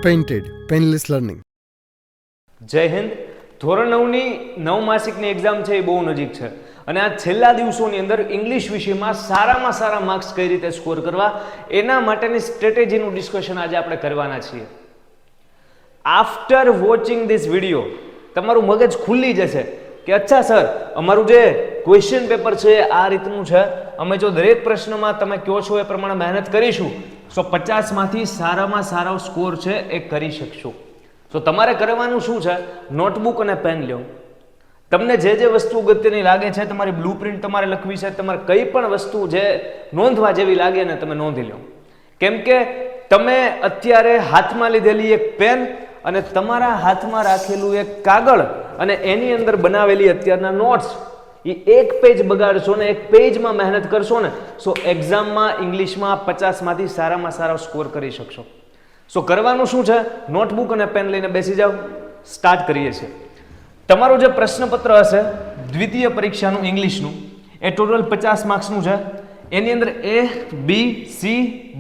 Painted, Painless Learning. જય હિન્દ. ધોરણ 9ની નવમાસિકની exam છે એ બહુ નજીક છે અને આ છેલ્લા દિવસોની અંદર ઇંગ્લિશ વિષયમાં સારામાં સારા માર્ક્સ કઈ રીતે સ્કોર કરવા એના માટેની સ્ટ્રેટેજીનું ડિસ્કશન આજે આપણે કરવાના છીએ. આફ્ટર વોચિંગ ધીસ વિડીયો તમારું મગજ ખુલ્લી જશે કે અચ્છા સર, અમારું જે ક્વેશ્ચન પેપર છે આ રીતનું છે, અમે જો દરેક પ્રશ્નમાં તમે કહો છો એ પ્રમાણે મહેનત કરીશું તો 50માંથી સારામાં સારો સ્કોર છે એ કરી શકશું. તો તમારે કરવાનું શું છે, નોટબુક અને પેન લો. તમને જે જે વસ્તુ અગત્યની લાગે છે, તમારી બ્લુપ્રિન્ટ તમારે લખવી છે, તમારે કઈ પણ વસ્તુ જે નોંધવા જેવી લાગે ને તમે નોંધી લો. કેમ કે તમે અત્યારે હાથમાં લીધેલી એક પેન અને તમારા હાથમાં રાખેલું એક કાગળ અને એની અંદર બનાવેલી અત્યારના નોટ્સ, એ એક પેજ બગાડશો ને એક પેજમાં મહેનત કરશો ને તો એક્ઝામમાં ઇંગ્લિશમાં 50માંથી સારામાં સારો સ્કોર કરી શકશો. સો કરવાનું શું છે, નોટબુક અને પેન લઈને બેસી જાઓ. સ્ટાર્ટ કરીએ છીએ. તમારું જે પ્રશ્નપત્ર હશે દ્વિતીય પરીક્ષાનું ઇંગ્લિશનું, એ ટોટલ 50 માર્ક્સનું છે. એની અંદર A, B, C,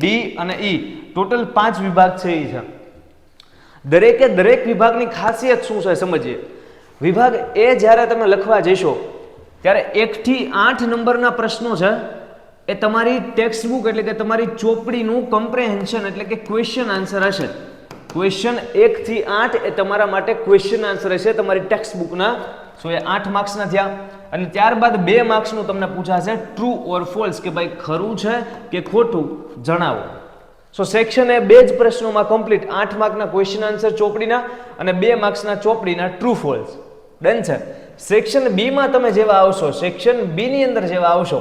D અને E ટોટલ 5 વિભાગ છે એ છે. દરેકે દરેક વિભાગની ખાસિયત શું છે સમજીએ. વિભાગ A જ્યારે તમે લખવા જશો ત્યારે 1 થી 8 નંબરના પ્રશ્નો છે એ તમારી ટેક્સ્ટ બુક એટલે કે તમારી ચોપડીનું કમ્પ્રેહેન્શન એટલે કે ક્વેશ્ચન આન્સર હશે. ક્વેશ્ચન 1 થી 8 એ તમારા માટે ક્વેશ્ચન આન્સર હશે તમારી ટેક્સ્ટ બુકના. સો એ 8 માર્ક્સના થયા. અને ત્યારબાદ 2 માર્ક્સનું તમને પૂછાશે ટ્રુ ઓર ફોલ્સ, કે ભાઈ ખરું છે કે ખોટું જણાવો. સો સેક્શન એ 2 જ પ્રશ્નોમાં કમ્પ્લીટ. 8 માર્કના ક્વેશ્ચન આન્સર ચોપડીના અને 2 માર્ક્સના ચોપડીના ટ્રુ ફોલ્સ. ડન છે. સેક્શન બી માં તમે જેવા આવશો, સેક્શન બી ની અંદર જેવા આવશો,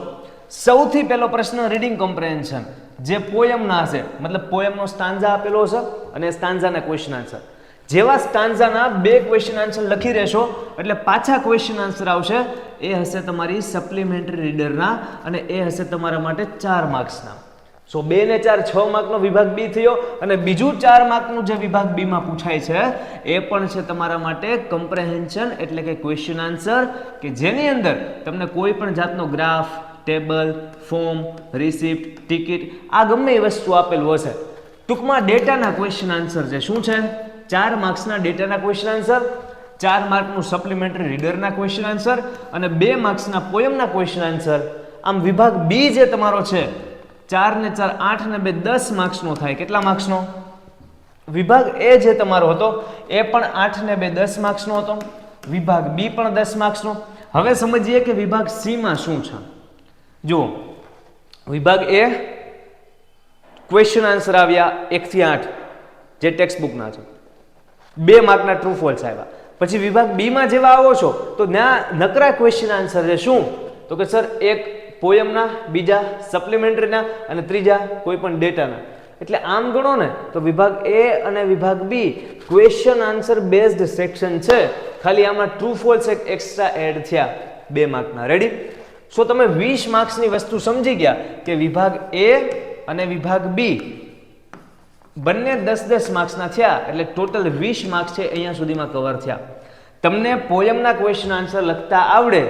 સૌથી પહેલો પ્રશ્ન રીડિંગ કોમ્પ્રેહેન્શન, જે પોયમના હશે, મતલબ પોયમનો સ્ટાન્ઝા આપેલો હશે અને સ્ટાન્ઝાના ક્વેશ્ચન આન્સર. જેવા સ્ટાન્ઝાના 2 ક્વેશ્ચન આન્સર લખી રહેશો એટલે પાછા ક્વેશ્ચન આન્સર આવશે, એ હશે તમારી સપ્લિમેન્ટરી રીડરના અને એ હશે તમારા માટે 4 માર્ક્સના. સો 2 ને 4 6 માર્કનો વિભાગ બી થયો. અને બીજું 4 માર્કનું જે વિભાગ બી માં પૂછાય છે એ પણ છે તમારા માટે કમ્પ્રેહેન્શન એટલે કે ક્વેશ્ચન આન્સર, કે જેની અંદર તમને કોઈ પણ જાતનો graph, table, form, receipt, ticket આ ગમે એ વસ્તુ આપેલું હશે. ટૂંકમાં ડેટાના ક્વેશ્ચન આન્સર છે. શું છે? 4 માર્ક્સના ડેટાના ક્વેશ્ચન આન્સર, 4 માર્કનું સપ્લિમેન્ટરી રીડરના ક્વેશ્ચન આન્સર અને 2 માર્ક્સના પોયમના ક્વેશ્ચન આન્સર. આમ વિભાગ બી જે તમારો છે 4 ને 4 8 ને 2 10 માર્ક્સનો થાય. કેટલા માર્ક્સનો? વિભાગ એ જે તમારો હતો એ પણ 8 ને 2 10 માર્ક્સનો હતો. વિભાગ બી પણ 10 માર્ક્સનો. હવે સમજીએ કે વિભાગ સી માં શું છે. જુઓ, વિભાગ એ ક્વેશ્ચન આન્સર આવ્યા 1 થી 8 જે ટેક્સ્ટ બુકના છે, 2 માર્કના ટ્રુ ફોલ્સ આવ્યા. પછી વિભાગ બી માં જેવા આવો છો તો ત્યાં નકરા ક્વેશ્ચન આન્સર છે. શું? તો કે સર એક પોયમના, બીજા સપ્લિમેન્ટરીના અને ત્રીજા કોઈ પણ ડેટાના. એટલે આમ ગણો ને તો વિભાગ એ અને વિભાગ બી ક્વેશ્ચન આન્સર બેઝડ સેક્શન છે. ખાલી આમાં ટ્રુ ફોલ્સ એક એક્સ્ટ્રા એડ થયા 2 માર્કના. રેડી? સો તમે 20 માર્ક્સની વસ્તુ સમજી ગયા કે વિભાગ એ અને વિભાગ બી બંને 10-10 માર્ક્સના થયા એટલે ટોટલ 20 માર્ક્સ છે અહીંયા સુધીમાં કવર થયા. તમને પોયમના ક્વેશ્ચન આન્સર લખતા આવડે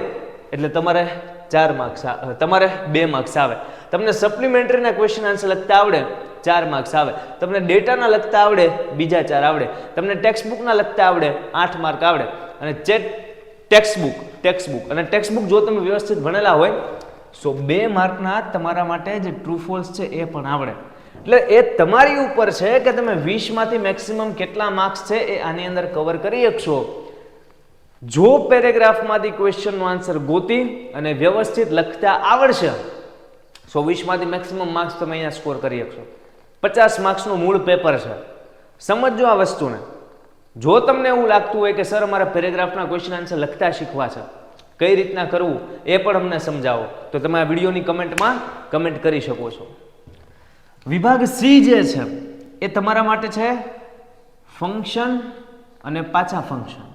એટલે તમારે 4 માર્ક્સ, તમારે 2 માર્ક્સ આવે. તમને સપ્લિમેન્ટરીના ક્વેશ્ચન આન્સર લખતા આવડે 4 માર્ક્સ આવે. તમને ડેટાના લખતા આવડે બીજા 4 આવડે. તમને ટેક્સ્ટ બુકના લખતા આવડે 8 માર્ક આવડે. અને ટેક્સ્ટ બુક જો તમે વ્યવસ્થિત ભણેલા હોય તો 2 માર્કના તમારા માટે જે ટ્રુ ફોલ્સ છે એ પણ આવડે. એટલે એ તમારી ઉપર છે કે તમે 20 માંથી મેક્સિમમ કેટલા માર્ક્સ છે એ આની અંદર કવર કરી શકશો. જો પેરેગ્રાફમાંથી ક્વેશ્ચનનો આન્સર ગોતી અને વ્યવસ્થિત લખતા આવડશે તો 20 માંથી મેક્સિમમ માર્ક્સ તમે અહીંયા સ્કોર કરી શકશો. 50 માર્ક્સનું મૂળ પેપર છે. સમજો આ વસ્તુને. જો તમને એવું લાગતું હોય કે સર અમારા પેરેગ્રાફના ક્વેશ્ચન આન્સર લખતા શીખવા છે, કઈ રીતના કરવું એ પણ અમને સમજાવો, તો તમે આ વિડીયોની કમેન્ટમાં કમેન્ટ કરી શકો છો. વિભાગ સી જે છે એ તમારા માટે છે ફંક્શન અને પાછા ફંક્શન.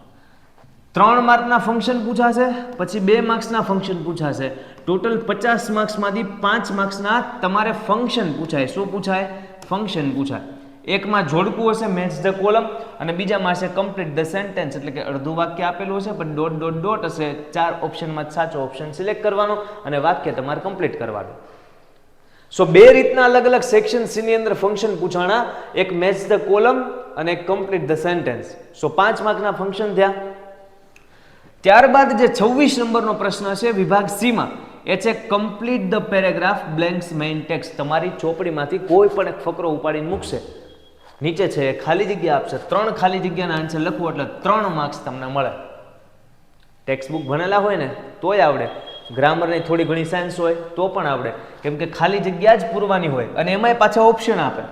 3 માર્કના ફંક્શન પૂછાશે, પછી 2 માર્ક્સના ફંક્શન પૂછાશે. ટોટલ 50 માર્ક્સમાંથી 5 માર્ક્સના તમારે ફંક્શન પૂછાય. શું પૂછાય? ફંક્શન પૂછાય. એકમાં જોડકું હશે મેચ ધ કોલમ અને બીજામાં હશે કમ્પ્લીટ ધ સેન્ટેન્સ, એટલે કે અડધું વાક્ય આપેલું હશે પણ ડોટ ડોટ ડોટ હશે. 4 ઓપ્શનમાં સાચો ઓપ્શન સિલેક્ટ કરવાનો અને વાક્ય તમારે કમ્પ્લીટ કરવાનું. સો 2 રીતના અલગ અલગ સેક્શન સી ની અંદર ફંક્શન પૂછાણા. એક મેચ ધ કોલમ અને કમ્પ્લીટ ધ સેન્ટેન્સ. સો 5 માર્કના ફંક્શન થયા. ત્યારબાદ જે 26 નંબરનો પ્રશ્ન છે વિભાગ સી માં, એ છે complete the paragraph blanks main text. તમારી ચોપડીમાંથી કોઈ પણ એક ફકરો ઉપાડીને મૂકશે, નીચે છે ખાલી જગ્યા આપશે, 3 ખાલી જગ્યાના આન્સર લખવો એટલે 3 માર્ક્સ તમને મળે. ટેક્સ્ટ બુક ભણેલા હોય ને તોય આવડે, ગ્રામરની થોડી ઘણી સાયન્સ હોય તો પણ આવડે, કેમ કે ખાલી જગ્યા જ પૂરવાની હોય અને એમાંય પાછા ઓપ્શન આપે.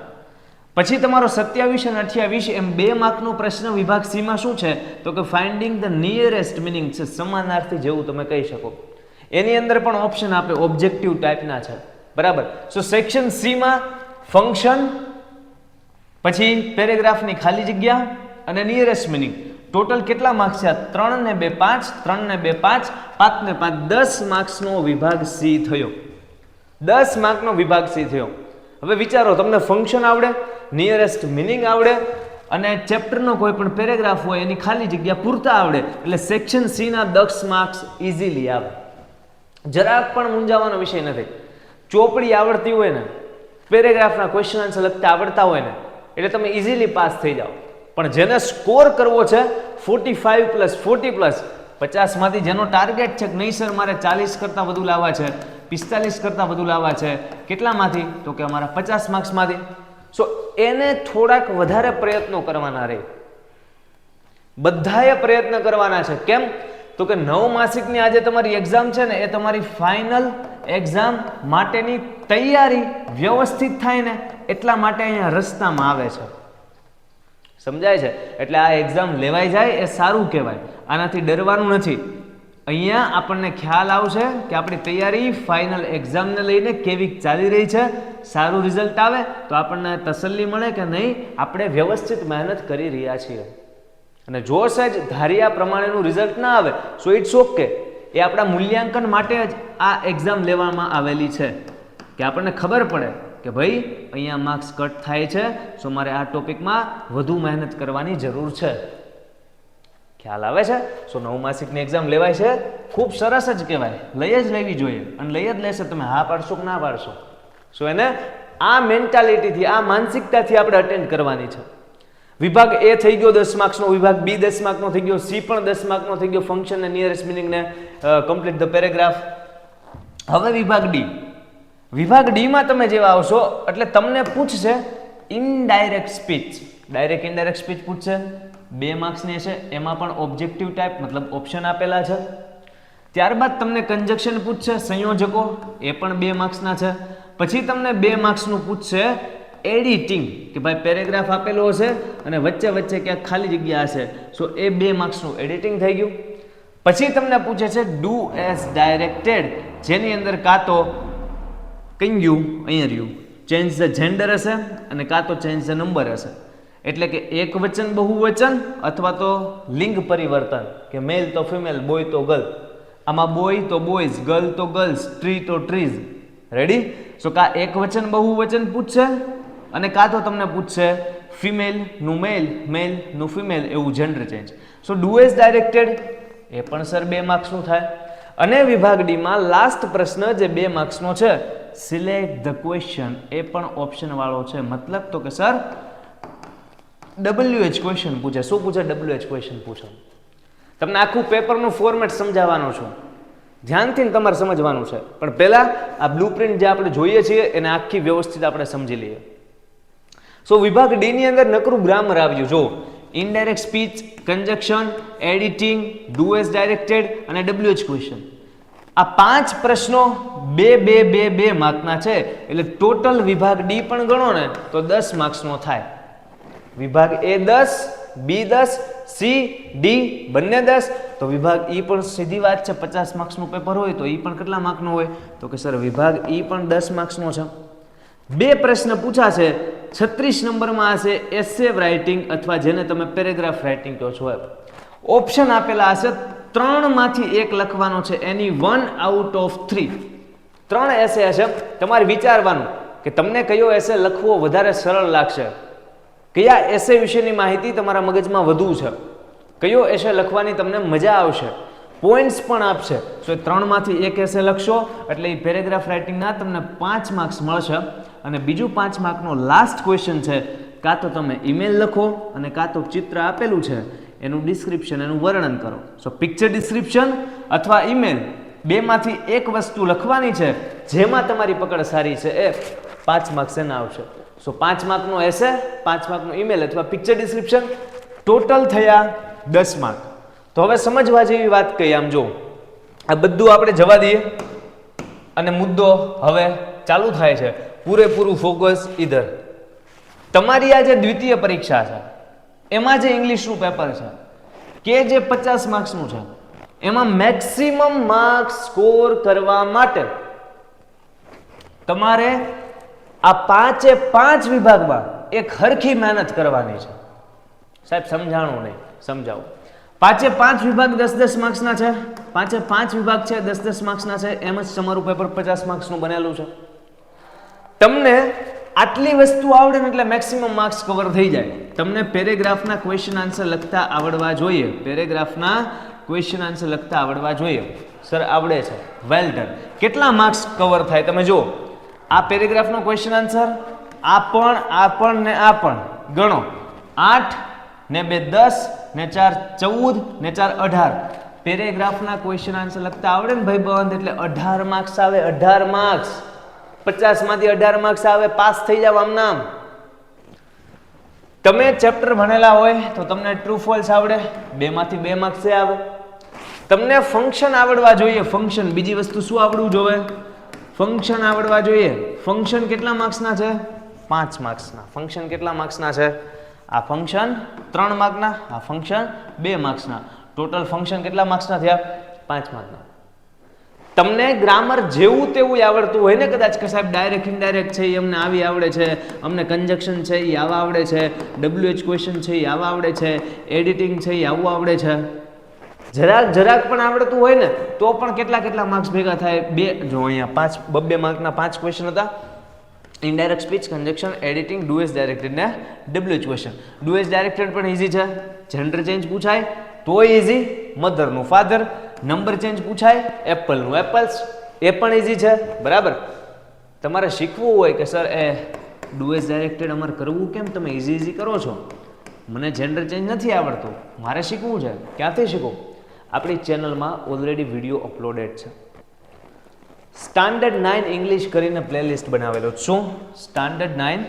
પછી તમારો 27 અને 28 એમ 2 માર્કનો પ્રશ્ન વિભાગ સી માં શું છે તો કે ફાઇન્ડિંગ ધ નિયરેસ્ટ મિનિંગ છે, સમાનાર્થી જેવું તમે કહી શકો. એની અંદર પણ ઓપ્શન આપે, ઓબ્જેક્ટિવ ટાઈપના છે, બરાબર. સો સેક્શન સી માં ફંક્શન, પછી પેરેગ્રાફની ખાલી જગ્યા અને નિયરેસ્ટ મિનિંગ. ટોટલ કેટલા માર્ક્સ છે? 3 ને 2 5, 3 ને 2 5, 5 ને 5 10 માર્ક્સનો વિભાગ સી થયો. 10 માર્કનો વિભાગ સી થયો. હવે વિચારો, તમને ફંક્શન આવડે, નિયરેસ્ટ મિનિંગ આવડે અને ચેપ્ટરનો કોઈ પણ પેરેગ્રાફ હોય એની ખાલી જગ્યા પૂરતા આવડે, એટલે સેક્શન સી ના 10 માર્ક્સ ઇઝીલી આવે. જરાક પણ મૂંઝાવાનો વિષય નથી. ચોપડી આવડતી હોય ને, પેરેગ્રાફના ક્વેશ્ચન આન્સર લખતા આવડતા હોય ને, એટલે તમે ઇઝીલી પાસ થઈ જાઓ. પણ જેને સ્કોર કરવો છે 45 પ્લસ 40 પ્લસ 50 માંથી જેનો ટાર્ગેટ છે કે નહીં સર મારે 40 કરતાં વધુ લાવવા છે, 45 કરતાં વધુ લાવવા છે, કેટલામાંથી તો કે અમારા 50 માર્ક્સમાંથી. સો એને થોડાક વધારે પ્રયત્નો કરવાના રહે. બધાએ પ્રયત્ન કરવાના છે. કેમ તો કે 9 માસિકની આજે તમારી એક્ઝામ છે ને, એ તમારી ફાઇનલ એક્ઝામ માટેની તૈયારી વ્યવસ્થિત થાય ને એટલા માટે અહીંયા રસ્તામાં આવે છે. સમજાય છે? એટલે આ એક્ઝામ લેવાઈ જાય એ સારું કહેવાય. આનાથી ડરવાનું નથી. અહીંયા આપણને ખ્યાલ આવશે કે આપણી તૈયારી ફાઇનલ એક્ઝામને લઈને કેવી ચાલી રહી છે. સારું રિઝલ્ટ આવે તો આપણને તસલ્લી મળે કે નહીં, આપણે વ્યવસ્થિત મહેનત કરી રહ્યા છીએ. અને જો સહેજ ધાર્યા પ્રમાણેનું રિઝલ્ટ ના આવે સો ઇટ્સ ઓકે. એ આપણા મૂલ્યાંકન માટે જ આ એક્ઝામ લેવામાં આવેલી છે, કે આપણને ખબર પડે કે ભાઈ અહીંયા માર્ક્સ કટ થાય છે, સો મારે આ ટોપિકમાં વધુ મહેનત કરવાની જરૂર છે. ખ્યાલ આવે છે? સો 9 માસિકની એક્ઝામ લેવાય છે, ખૂબ સરસ જ કહેવાય, લઈ જ લેવી જોઈએ. અને લઈ જ લેશે, તમે હા પાડશો કે ના પાડશો. સો એને આ મેન્ટાલિટીથી, આ માનસિકતાથી આપણે અટેન્ડ કરવાની છે. વિભાગ એ થઈ ગયો 10 માર્ક્સનો, વિભાગ બી 10 માર્કનો થઈ ગયો, સી પણ 10 માર્કનો થઈ ગયો, ફંક્શન ને નિયરેસ્ટ મિનિંગ ને કમ્પ્લીટ ધ પેરેગ્રાફ. હવે વિભાગ ડી. વિભાગ ડી માં તમે જેવા આવશો એટલે તમને પૂછશે indirect speech. Direct indirect speech પૂછશે, 2 માર્ક્સની છે, એમાં પણ ઓબ્જેક્ટિવ ટાઈપ મતલબ ઓપ્શન આપેલા છે. ત્યારબાદ તમને કન્જક્શન પૂછશે, સંયોજકો, એ પણ 2 માર્ક્સના છે. પછી તમને 2 માર્ક્સનું પૂછશે એડિટિંગ, કે ભાઈ પેરેગ્રાફ આપેલો હશે અને વચ્ચે વચ્ચે ક્યાંક ખાલી જગ્યા હશે, સો એ 2 માર્ક્સનું એડિટિંગ થઈ ગયું. પછી તમને પૂછે છે ડુ એઝ ડાયરેક્ટેડ, જેની અંદર કાં તો કયું અહીંયા રહ્યું ચેન્જ ધ જેન્ડર હશે અને કાં તો ચેન્જ ધ નંબર હશે. એટલે કે એક વચન બહુવચન અથવા તો લિંગ પરિવર્તન, કે મેલ તો ફિમેલ, બોય તો ગર્લ. આમાં બોય તો બોયઝ, ગર્લ તો ગર્લ્સ, ટ્રી તો ટ્રીઝ. રેડી? સો કા એક વચન બહુવચન પૂછશે અને કાં તો તમને પૂછશે ફિમેલ નું મેલ, મેલ નું ફિમેલ, એવું gender change. So do as directed એ પણ સર 2 માર્ક્સનું થાય. અને વિભાગ ડી માં લાસ્ટ પ્રશ્ન જે 2 માર્ક્સનો છે, સિલેક્ટ ધ ક્વેશ્ચન, એ પણ ઓપ્શન વાળો છે. મતલબ તો કે સર WH ક્વેશ્ચન પૂછે. શું પૂછે? WH ક્વેશ્ચન પૂછે. તમને આખું પેપરનું ફોર્મેટ સમજાવવાનો છું, ધ્યાનથી તમારે સમજવાનું છે. પણ પહેલા આ બ્લુપ્રિન્ટ જે આપણે જોઈએ છીએ એને આખી વ્યવસ્થિત આપણે સમજી લઈએ. સો વિભાગ ડી ની અંદર નકરું ગ્રામર આવ્યું. જો indirect speech, conjunction, editing, do as directed અને WH ક્વેશ્ચન, આ 5 પ્રશ્નો 2 માર્કના છે. એટલે ટોટલ વિભાગ ડી પણ ગણો ને તો 10 માર્ક્સનો થાય. વિભાગ એ 10, બી 10, સી, ડી બંને 10, તો વિભાગ ઈ પણ સીધી વાત છે. 50 માર્ક્સનું પેપર હોય તો ઈ પણ કેટલા માર્કનો હોય તો કે સર વિભાગ ઈ પણ 10 માર્ક્સનો છે. 2 પ્રશ્ન પૂછાશે. 36 નંબરમાં હશે એસે રાઇટિંગ અથવા જેને તમે પેરેગ્રાફ રાઇટિંગ કહો છો. ઓપ્શન આપેલા હશે, 3 માંથી 1 લખવાનો છે, એની 1 આઉટ ઓફ 3. 3 એસે હશે. તમારે વિચારવાનું કે તમને કયો એસે લખવો વધારે સરળ લાગશે, કયા એસે વિશેની માહિતી તમારા મગજમાં વધુ છે, કયો એસે લખવાની તમને મજા આવશે, પોઈન્ટ્સ પણ આપશે. સો 3 માંથી 1 એસે લખશો એટલે એ પેરેગ્રાફ રાઇટિંગના તમને 5 માર્ક્સ મળશે. અને બીજું 5 માર્કનો લાસ્ટ ક્વેશ્ચન છે, કાં તો તમે ઈમેલ લખો અને કાં તો ચિત્ર આપેલું છે એનું ડિસ્ક્રિપ્શન, એનું વર્ણન કરો. સો પિક્ચર ડિસ્ક્રિપ્શન અથવા ઈમેલ બેમાંથી એક વસ્તુ લખવાની છે જેમાં તમારી પકડ સારી છે એ 5 માર્ક્સ એના આવશે. સો 5 માર્કનો એસે, 5 માર્કનો ઈમેલ અથવા પિક્ચર ડિસ્ક્રિપ્શન, ટોટલ થયા 10 માર્ક. તો હવે સમજવા જેવી વાત કહી, આમ જો આ બધું આપણે જવા દઈએ અને મુદ્દો હવે ચાલુ થાય છે. પૂરેપૂરું ફોકસ ઈધર. તમારી આ જે દ્વિતીય પરીક્ષા છે એમાં જે ઇંગ્લિશનું પેપર છે કે જે 50 માર્ક્સનું છે એમાં મેક્સિમમ માર્ક્સ સ્કોર કરવા માટે તમારે આ 5 વિભાગમાં એક હરખી મહેનત કરવાની છે. સાહેબ સમજાણું નહીં, સમજાવું. 5 વિભાગ 10-10 માર્ક્સના છે. 5 વિભાગ છે 10-10 માર્ક્સના છે. એમ જ તમારું પેપર 50 માર્ક્સનું બનેલું છે. તમને આટલી વસ્તુ આવડે ને એટલે મેક્સિમમ માર્ક્સ કવર થઈ જાય. તમને પેરેગ્રાફના ક્વેશ્ચન આન્સર લખતા આવડવા જોઈએ. પેરેગ્રાફના ક્વેશ્ચન આન્સર લખતા આવડવા જોઈએ. સર આવડે છે, વેલ ડન. કેટલા માર્ક્સ કવર થાય તમે જુઓ. આ પેરેગ્રાફનો ક્વેશ્ચન આન્સર, આ પણ ને આ પણ ગણો. 8 ને 2 10 ને 4 14 ને 4 18. પેરેગ્રાફના ક્વેશ્ચન આન્સર લખતા આવડે ને ભાઈ બંધ એટલે 18 માર્ક્સ આવે. 18 માર્ક્સ 50 માંથી 18 માર્ક્સ આવે. પાસ થઈ જાવ આમ નામ. તમે ચેપ્ટર ભણેલા હોય તો તમને ટ્રુ ફોલ્સ આવડે, 2 માંથી 2 માર્ક્સ આવે. તમને ફંક્શન આવડવા જોઈએ. ફંક્શન, બીજી વસ્તુ શું આવડવું જોઈએ? ફંક્શન આવડવા જોઈએ. ફંક્શન કેટલા માર્ક્સના છે? 5 માર્ક્સના. ફંક્શન કેટલા માર્ક્સના છે? આ ફંક્શન 3 માર્કના, આ ફંક્શન 2 માર્ક્સના. ટોટલ ફંક્શન કેટલા માર્ક્સના થયા? 5 માર્કના. તમને ગ્રામર જેવું તેવું આવડતું હોય ને કદાચ કે સાહેબ ડાયરેક્ટ ઇનડાયરેક્ટ છે એ અમને આવી આવડે છે, અમને કન્જક્શન છે એ આવા આવડે છે, WH ક્વેશ્ચન છે એ આવા આવડે છે, એડિટિંગ છે એ આવું આવડે છે. જરાક પણ આવડતું હોય ને તો પણ કેટલા માર્ક્સ ભેગા થાય? 2. જો અહીંયા 2 માર્કના 5 ક્વેશ્ચન હતા. Indirect speech, conjunction, editing, ડુએસ directed ને WH ક્વેશ્ચન. ડુએસ ડાયરેક્ટેડ પણ ઈઝી છે. જેન્ડર ચેન્જ પૂછાય તો ઈઝી. મધરનું ફાધર. નંબર ચેન્જ પૂછાય, એપલનું એપલ્સ, એ પણ ઈઝી છે. બરાબર. તમારે શીખવું હોય કે સર એ ડુએસ ડાયરેક્ટેડ અમારે કરવું કેમ? તમે ઈઝી કરો છો, મને જેન્ડર ચેન્જ નથી આવડતું, મારે શીખવું છે. ક્યાંથી શીખવું? આપણી ચેનલમાં ઓલરેડી વિડીયો અપલોડેડ છે. સ્ટાન્ડર્ડ 9 ઇંગ્લિશ કરીને પ્લેલિસ્ટ બનાવેલો. શું? Standard 9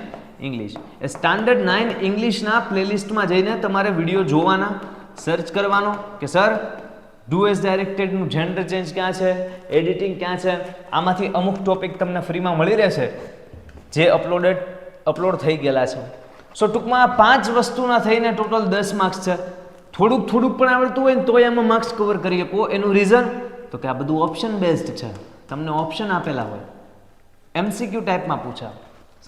English. એ સ્ટાન્ડર્ડ 9 ઇંગ્લિશના પ્લેલિસ્ટમાં જઈને તમારે વિડીયો જોવાના, સર્ચ કરવાનો કે સર ડુએસ ડાયરેક્ટેડનું જેન્ડર ચેન્જ ક્યાં છે, એડિટિંગ ક્યાં છે. આમાંથી અમુક ટોપિક તમને ફ્રીમાં મળી રહેશે જે અપલોડ થઈ ગયેલા છે. સો ટૂંકમાં આ 5 વસ્તુના થઈને ટોટલ 10 માર્ક્સ છે. થોડુંક પણ આવડતું હોય ને તોય આમાં માર્ક્સ કવર કરી શકો. એનું રીઝન તો કે આ બધું ઓપ્શન બેઝડ છે. તમને ઓપ્શન આપેલા હોય, MCQ ટાઈપમાં પૂછા.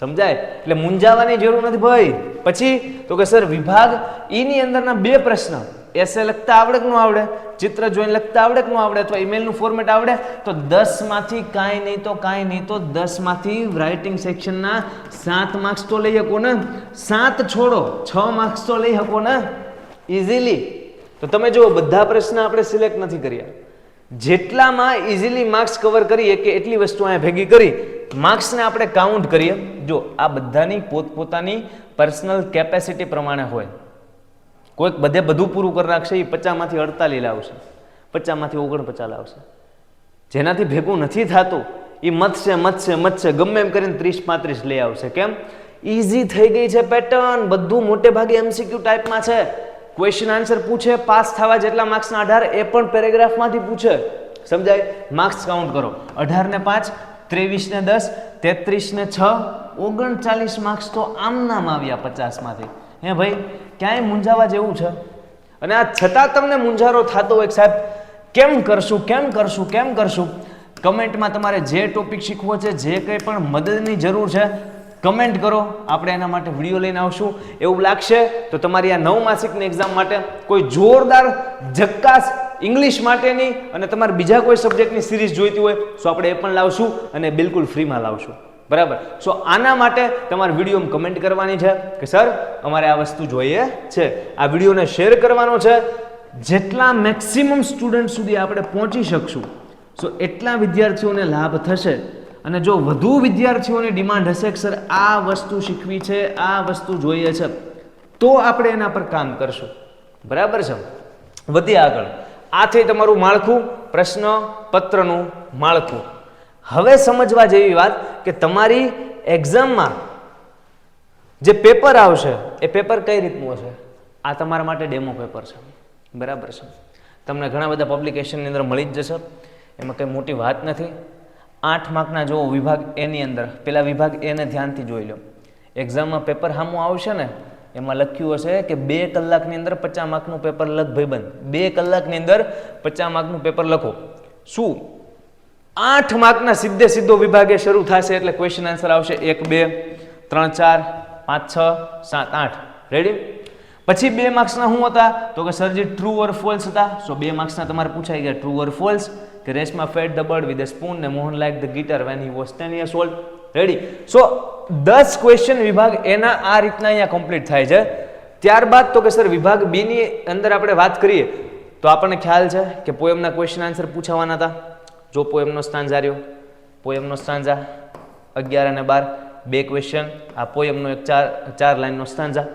સમજાય? એટલે મૂંઝાવાની જરૂર નથી ભાઈ. પછી તો કે સર વિભાગ ઈ ની અંદરના 2 પ્રશ્ન એસે લખતા આવડે કે ન આવડે, ચિત્ર જોઈને લખતા આવડે કે ન આવડે, અથવા ઈમેલનું ફોર્મેટ આવડે, તો 10 માંથી કાંઈ નહીં તો 10 માંથી રાઇટિંગ સેક્શનના 7 માર્ક્સ તો લઈ શકો ને. 7 છોડો 6 માર્ક્સ તો લઈ શકો ને ઇઝીલી. તો તમે જુઓ બધા પ્રશ્ન આપણે સિલેક્ટ નથી કર્યા. જેટલામાં ઇઝીલી માર્ક્સ કવર કરીએ કે એટલી વસ્તુ અહીંયા ભેગી કરી માર્ક્સને આપણે કાઉન્ટ કરીએ. જો આ બધાની પોતપોતાની પર્સનલ કેપેસિટી પ્રમાણે હોય. કોઈક બધું પૂરું કરી નાખશે, એ 50 માંથી 48 લાવશે, 50 માંથી 49 લાવશે. જેનાથી ભેગું નથી થતું એ મથશે ગમે એમ કરીને 30-35 લઈ આવશે. કેમ? ઇઝી થઈ ગઈ છે પેટર્ન. બધું મોટે ભાગે MCQ ટાઈપમાં છે. ક્વેશ્ચન આન્સર પૂછે, પાસ થવા જેટલા માર્ક્સના 18 એ પણ પેરેગ્રાફમાંથી પૂછે. સમજાય? માર્ક્સ કાઉન્ટ કરો. 18 ને 5 23 ને 10 33 ને 6 39 માર્ક્સ તો આમ નામ આવ્યા 50 માંથી. હે ભાઈ, ક્યાંય મૂંઝાવા જેવું છે? અને આ છતાં તમને મૂંઝારો થતો હોય સાહેબ કેમ કરશું. કમેન્ટમાં તમારે જે ટોપિક શીખવો છે, જે કંઈ પણ મદદની જરૂર છે કમેન્ટ કરો. આપણે એના માટે વિડીયો લઈને આવશું. એવું લાગશે તો તમારી આ 9 માસિકની એક્ઝામ માટે કોઈ જોરદાર ઝક્કાસ ઇંગ્લિશ માટેની અને તમારે બીજા કોઈ સબ્જેક્ટની સિરીઝ જોઈતી હોય તો આપણે એ પણ લાવશું અને બિલકુલ ફ્રીમાં લાવશું. બરાબર. સો આના માટે તમારે વિડીયોમાં કમેન્ટ કરવાની છે કે સર અમારે આ વસ્તુ જોઈએ છે. આ વિડીયોને શેર કરવાનો છે. જેટલા મેક્સિમમ સ્ટુડન્ટ સુધી આપણે પહોંચી શકશું સો એટલા વિદ્યાર્થીઓને લાભ થશે. અને જો વધુ વિદ્યાર્થીઓની ડિમાન્ડ હશે કે સર આ વસ્તુ શીખવી છે, આ વસ્તુ જોઈએ છે, તો આપણે એના પર કામ કરશું. બરાબર છે. વધીએ આગળ. આ થઈ તમારું માળખું, પ્રશ્ન પત્રનું માળખું. હવે સમજવા જેવી વાત કે તમારી એક્ઝામમાં જે પેપર આવશે એ પેપર કઈ રીતનું હશે. આ તમારા માટે ડેમો પેપર છે. બરાબર છે. તમને ઘણા બધા પબ્લિકેશનની અંદર મળી જ જશે, એમાં કંઈ મોટી વાત નથી. 8 માર્કના જો વિભાગ એની અંદર પેલા વિભાગ એને ધ્યાનથી જોઈ લો. એક્ઝામમાં પેપર સામું આવશે ને એમાં લખ્યું હશે કે 2 કલાકની અંદર 50 માર્કનું પેપર લખ ભાઈબંધ. 2 કલાકની અંદર 50 માર્કનું પેપર લખો. શું 8 માર્કના સીધો વિભાગે શરૂ થશે એટલે ક્વેશ્ચન આન્સર આવશે 1 2 3 4 5 6 7 8. રેડી? પછી 2 માર્ક્સના શું હતા તો કે સરજી ટ્રુ ઓર ફોલ્સ હતા. સો 2 માર્ક્સના તમારે પૂછાઈ ગયા ટ્રુ ઓર ફોલ્સ કે Reshma fed the bird with a spoon ને Mohan like the guitar when he was 10 years old. Ready? So 10 question વિભાગ એના આ રીતના અહીંયા કમ્પ્લીટ થાય છે. ત્યારબાદ તો કે સર વિભાગ બી ની અંદર આપણે વાત કરીએ તો આપણને ખ્યાલ છે કે પોએમના ક્વેશ્ચન આન્સર પૂછાવાના હતા. જો પોએમનો સ્ટાન્ઝા રહ્યો, પોએમનો સ્ટાન્ઝા 11 અને 12 2 ક્વેશ્ચન. આ પોએમનો એક 4 લાઈનનો સ્ટાન્ઝા.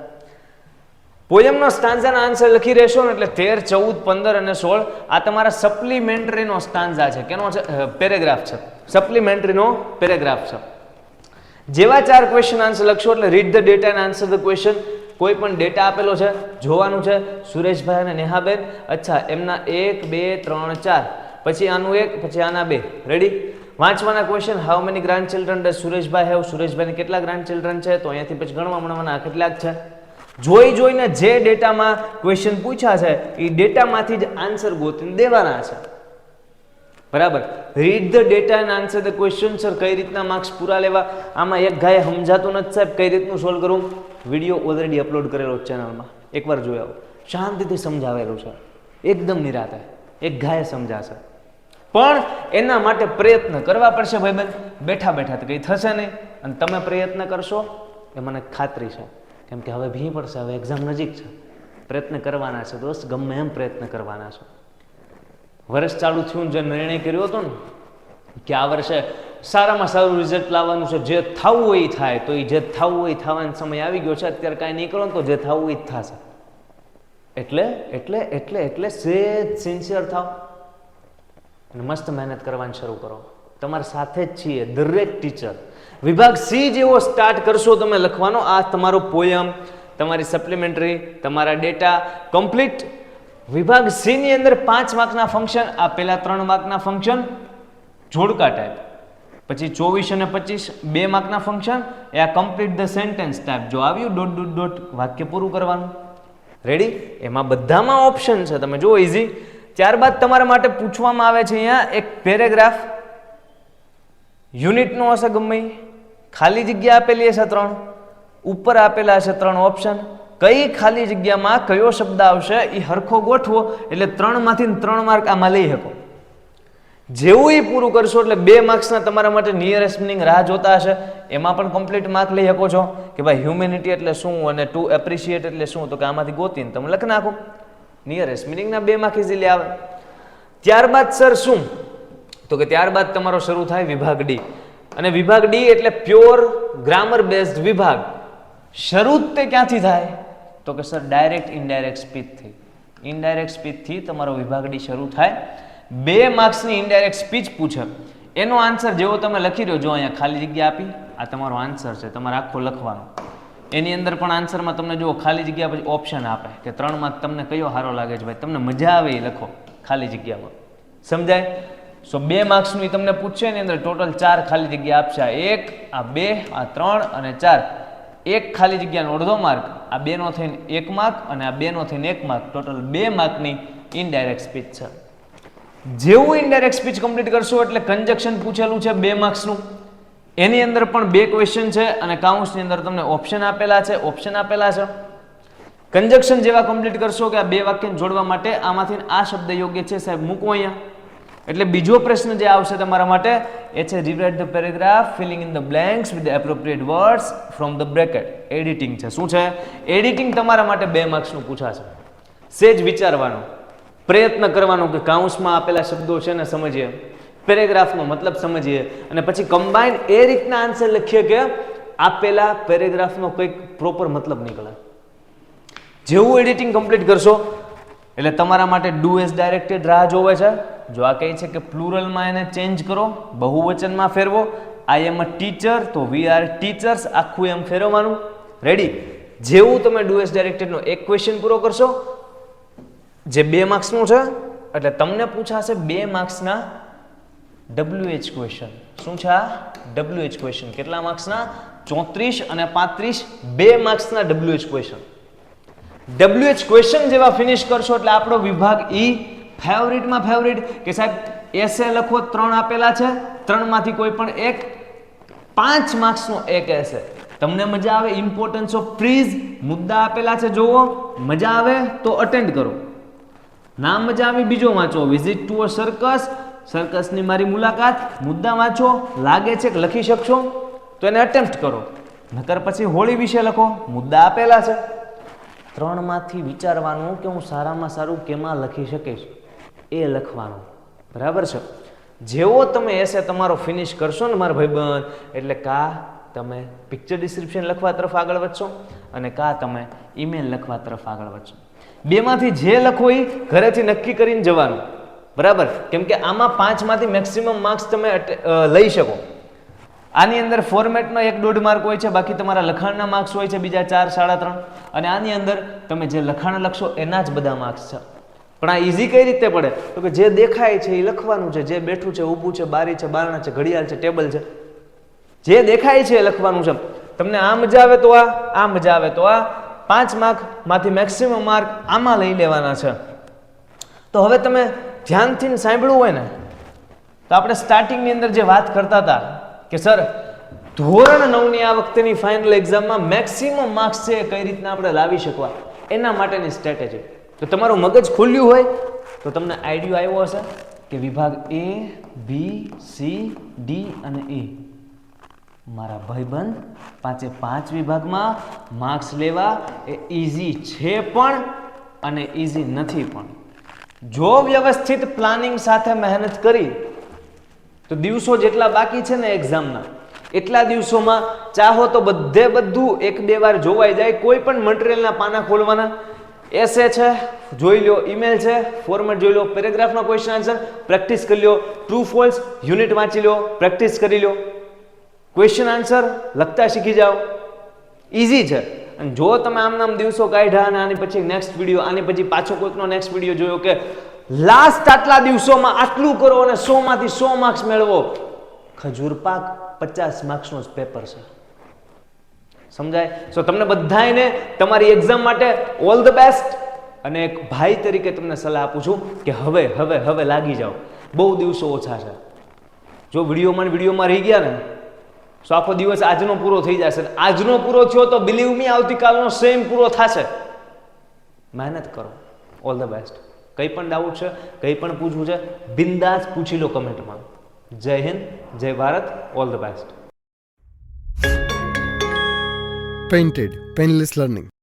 પોએમનો સ્ટાન્ઝાના આન્સર લખી રહેશો ને એટલે 13 14 15 અને 16 આ તમારા સપ્લિમેન્ટરીનો સ્ટાન્ઝા છે. કેનો છે? પેરેગ્રાફ છે. સપ્લિમેન્ટરીનો પેરેગ્રાફ છે. જેવા 4 ક્વેશ્ચન આન્સર લખશો એટલે read the data and answer the question. કોઈ પણ ડેટા આપેલો છે જોવાનું છે. સુરેશભાઈ અને નેહાબેન, અચ્છા એમના 1 2 3 4, પછી આનું 1, પછી આના 2. રેડી? વાંચવાના question. How many grandchildren does Sureshbhai have? સુરેશભાઈને કેટલા ગ્રાન્ડ ચિલ્ડ્રન છે તો અહીંયાથી પછી ગણવા મળવાના કેટલાક છે. જોઈને જે ડેટામાં ક્વેશ્ચન પૂછ્યા છે એ ડેટામાંથી જ આન્સર ગોતીને દેવાના છે. બરાબર? Read the data and answer the question. Sir કઈ રીતના માર્ક્સ પૂરા લેવા? આમાં એક ગાય સમજાતું નથી સાહેબ કઈ રીતનું સોલ્વ કરવું. વિડીયો ઓલરેડી અપલોડ કરેલો ચેનલમાં, એકવાર જોઈ આવો. શાંતિથી સમજાવેલું છે, એકદમ નિરાતે, એક ગાય સમજાશે. પણ એના માટે પ્રયત્ન કરવા પડશે ભાઈબંધ. બેઠા બેઠા તો કંઈ થશે નહીં. અને તમે પ્રયત્ન કરશો એ મને ખાતરી છે, કેમ કે હવે ભી પડશે, હવે એક્ઝામ નજીક છે. પ્રયત્ન કરવાના છે દોસ્ત, ગમે એમ પ્રયત્ન કરવાના છે. વર્ષ ચાલુ થયું જે નિર્ણય કર્યો હતો ને કે આ વર્ષે સારામાં સારું રિઝલ્ટ લાવવાનું છે, જે થવું હોય એ થાય, તો એ જે થવું હોય થવાનો સમય આવી ગયો છે. અત્યારે કાંઈ નહીં કરો ને તો જે થવું હોય જ થશે. એટલે સેજ સિન્સિયર થાવ અને મસ્ત મહેનત કરવાની શરૂ કરો. તમારી સાથે જ છીએ દરેક ટીચર. વિભાગ સી જેવો સ્ટાર્ટ કરશો તમે લખવાનો. આ તમારો પોયમ, તમારી સપ્લિમેન્ટરી, તમારા ડેટા કમ્પ્લીટ. વિભાગ સી ની અંદર 5 માર્કના ફંક્શન. આ પહેલા 3 માર્કના ફંક્શન જોડકા ટાઈપ, પછી 24 અને 25 2 માર્કના ફંક્શન. એ આ કમ્પ્લીટ ધ સેન્ટેન્સ ટાઈપ. જો આવ્યું ડોટ ડોટ ડોટ વાક્ય પૂરું કરવાનું. રેડી? એમાં બધામાં ઓપ્શન છે, તમે જુઓ ઇઝી. ત્યારબાદ તમારા માટે પૂછવામાં આવે છે અહીંયા એક પેરેગ્રાફ યુનિટનો હશે, ગમે ખાલી જગ્યા આપેલી હશે 3, ઉપર આપેલા હશે 3 ઓપ્શન. કઈ ખાલી જગ્યામાં કયો શબ્દ આવશે એ હરખો ગોઠવો એટલે 3 માંથી 3 માર્ક આમાં લઈ શકો. જેવું એ પૂરું કરશો એટલે 2 માર્ક્સના તમારા માટે નિયરેસ્ટ મિનિંગ રાહ જોતા હશે. એમાં પણ કમ્પ્લીટ માર્ક લઈ શકો છો કે ભાઈ હ્યુમેનિટી એટલે શું અને ટુ એપ્રિશિએટ એટલે શું, તો કે આમાંથી ગોતીને તમે લખી નાખો. નિયરેસ્ટ મિનિંગના 2 માર્ક ઇઝીલી આવે. ત્યારબાદ સર શું તો કે ત્યારબાદ તમારો શરૂ થાય વિભાગ ડી. અને વિભાગ ડી એટલે પ્યોર ગ્રામર બેઝડ વિભાગ. શરૂ તે ક્યાંથી થાય તો કે સર ડાયરેક્ટ ઇનડાયરેક્ટ સ્પીચથી. ઇનડાયરેક્ટ સ્પીચથી તમારો વિભાગ ડી શરૂ થાય. 2 માર્ક્સની ઇનડાયરેક્ટ સ્પીચ પૂછે, એનો આન્સર જેવો તમે લખી રહ્યો, જો અહીંયા ખાલી જગ્યા આપી, આ તમારો આન્સર છે, તમારે આખો લખવાનો. એની અંદર પણ આન્સરમાં તમને જો ખાલી જગ્યા પછી ઓપ્શન આપે કે 3 માં તમને કયો સારો લાગે છે, ભાઈ તમને મજા આવે એ લખો ખાલી જગ્યામાં. સમજાય? સો 2 માર્ક્સનું તમને પૂછશે, એની અંદર ટોટલ 4 ખાલી જગ્યા આપશે. આ 1, આ 2, આ 3 અને 4. 1 ખાલી જગ્યાનો અડધો માર્ક, આ 2 નો થઈને 1 માર્ક અને આ 2 નો થઈને 1 માર્ક. ટોટલ 2 માર્કની ઇનડાયરેક્ટ સ્પીચ છે. જેવું ઇનડાયરેક્ટ સ્પીચ કમ્પ્લીટ કરશો એટલે કન્જક્શન પૂછેલું છે 2 માર્ક્સનું. એની અંદર પણ 2 ક્વેશ્ચન છે અને કાઉન્સની અંદર તમને ઓપ્શન આપેલા છે. કન્જક્શન જેવા કમ્પ્લીટ કરશો કે આ 2 વાક્યને જોડવા માટે આમાંથી આ શબ્દ યોગ્ય છે સાહેબ મૂકો અહીંયા. એટલે બીજો પ્રશ્ન જે આવશે તમારા માટે એ છે rewrite the paragraph filling in the blanks with the appropriate words from the bracket. Editing છે. શું છે? એડિટિંગ તમારા માટે 2 માર્ક્સનું પૂછાશે. સેજ વિચારવાનું, પ્રયત્ન કરવાનો કે કાઉન્સમાં આપેલા શબ્દો છે ને સમજીએ, પેરેગ્રાફનો મતલબ સમજીએ અને પછી કમ્બાઈન એ રીતના આન્સર લખીએ કે આપેલા પેરેગ્રાફનો કંઈક પ્રોપર મતલબ નીકળે. જેવું એડિટિંગ કમ્પ્લીટ કરશો એટલે તમારા માટે ડુ એઝ ડાયરેક્ટેડ રાહ જોવે છે. જો આ કહે છે કે પ્લુરલમાં એને ચેન્જ કરો, બહુવચનમાં ફેરવો. આઈ એમ અ ટીચર તો વી આર ટીચર્સ, આખું એમ ફેરવવાનું. રેડી? જેવું તમે ડુ એઝ ડાયરેક્ટેડનો એક ક્વેશ્ચન પૂરો કરશો જે 2 માર્ક્સનું છે એટલે તમને પૂછાશે 2 માર્ક્સના WH ક્વેશ્ચન. શું છે આ? WH question. કેટલા માર્ક્સના? 34 અને 35, 2 માર્ક્સના WH ક્વેશ્ચન. WH ક્વેશ્ચન જેવા ફિનિશ કરશો એટલે આપણો વિભાગ ઈ ફેવરિટમાં ફેવરિટ કે સાહેબ એસે લખો, 3 આપેલા છે, 3 માંથી કોઈ પણ એક, 5 માર્ક્સનો એક એસે. તમને મજા આવે? ઇમ્પોર્ટન્સ ઓફ ટ્રીઝ, મુદ્દા આપેલા છે, જોવો. મજા આવે તો અટેન્ડ કરો, ના મજા આવી બીજો વાંચો. વિઝિટ ટુ અ સર્કસ, સર્કસની મારી મુલાકાત, મુદ્દા વાંચો. લાગે છે કે લખી શકશો તો એને અટેમ્પ્ટ કરો, નકર પછી હોળી વિશે લખો, મુદ્દા આપેલા છે. 3 માંથી વિચારવાનું કે હું સારામાં સારું કેમાં લખી શકીશ, એ લખવાનું. બરાબર છે? જેવો તમે એસે તમારો ફિનિશ કરશો ને મારા ભાઈબંધ, એટલે કા તમે પિક્ચર ડિસ્ક્રિપ્શન લખવા તરફ આગળ વધશો અને કા તમે ઈમેલ લખવા તરફ આગળ વધશો. 2 માંથી જે લખો એ ઘરેથી નક્કી કરીને જવાનું. બરાબર? કેમ કે આમાં 5 માંથી મેક્સિમમ માર્ક્સ તમે લઈ શકો. આની અંદર ફોર્મેટમાં 1.5 માર્ક હોય છે, બાકી તમારા લખાણના માર્ક્સ હોય છે બીજા 4, 3.5. અને આની અંદર તમે જે લખાણ લખશો એના જ બધા માર્ક્સ છે. પણ આ ઈઝી કઈ રીતે પડે? તો કે જે દેખાય છે એ લખવાનું છે, જે બેઠું છે, ઊભું છે, બારી છે, બારણા છે, ઘડિયાળ છે, ટેબલ છે, જે દેખાય છે એ લખવાનું છે. તમને આ મજા આવે તો આ મજા આવે તો આ. 5 માર્કમાંથી મેક્સિમમ માર્ક આમાં લઈ લેવાના છે. તો હવે તમે ધ્યાનથી સાંભળ્યું હોય ને તો આપણે સ્ટાર્ટિંગની અંદર જે વાત કરતા હતા કે સર ધોરણ 9ની આ વખતેની ફાઇનલ એક્ઝામમાં મેક્સિમમ માર્ક્સ છે કઈ રીતના આપણે લાવી શકવા, એના માટેની સ્ટ્રેટેજી. તો તમારું મગજ ખુલ્યું હોય તો તમને આઈડિયો આવ્યો હશે કે વિભાગ A, B, C, D અને E. મારા ભાઈબંધ 5 વિભાગમાં માર્ક્સ લેવા એ ઈઝી છે પણ અને ઈઝી નથી પણ. જો વ્યવસ્થિત પ્લાનિંગ સાથે મહેનત કરી તો દિવસો જેટલા બાકી છે ને એક્ઝામના, એટલા દિવસોમાં ચાહો તો બધું 1-2 વાર જોવાઈ જાય. કોઈ પણ મટીરિયલના પાના ખોલવાના, એસે છે જોઈ લો, ઈમેલ છે ફોર્મેટ જોઈ લો, પેરેગ્રાફના ક્વેશ્ચન આન્સર પ્રેક્ટિસ કરી લો, ટ્રુ ફોલ્સ યુનિટ વાંચી લો, પ્રેક્ટિસ કરી લો, ક્વેશ્ચન આન્સર લખતા શીખી જાઓ. ઈઝી છે. અને જો તમે આમ દિવસો કાઢ્યા અને આની પછી નેક્સ્ટ વિડીયો, આની પછી પાછો કોઈકનો નેક્સ્ટ વિડીયો જોયો કે લાસ્ટ આટલા દિવસોમાં આટલું કરો અને 100 માંથી 100 માર્ક્સ મેળવો, ખજૂર પાક 50 માર્ક્સનો જ પેપર છે. સમજાય? સો તમને બધાને તમારી એક્ઝામ માટે ઓલ ધ બેસ્ટ. અને એક ભાઈ તરીકે તમને સલાહ આપું છું કે હવે લાગી જાઓ. બહુ દિવસો ઓછા છે. જો વિડીયોમાં રહી ગયા ને તો આખો દિવસ આજનો પૂરો થઈ જશે. આજનો પૂરો થયો તો બિલીવ મી આવતીકાલનો સેમ પૂરો થશે. મહેનત કરો. All the best. કંઈ પણ ડાઉટ છે, કંઈ પણ પૂછવું છે, બિંદાસ પૂછી લો કમેન્ટમાં. જય હિન્દ, જય Bharat, all the best. Painted, Painless Learning.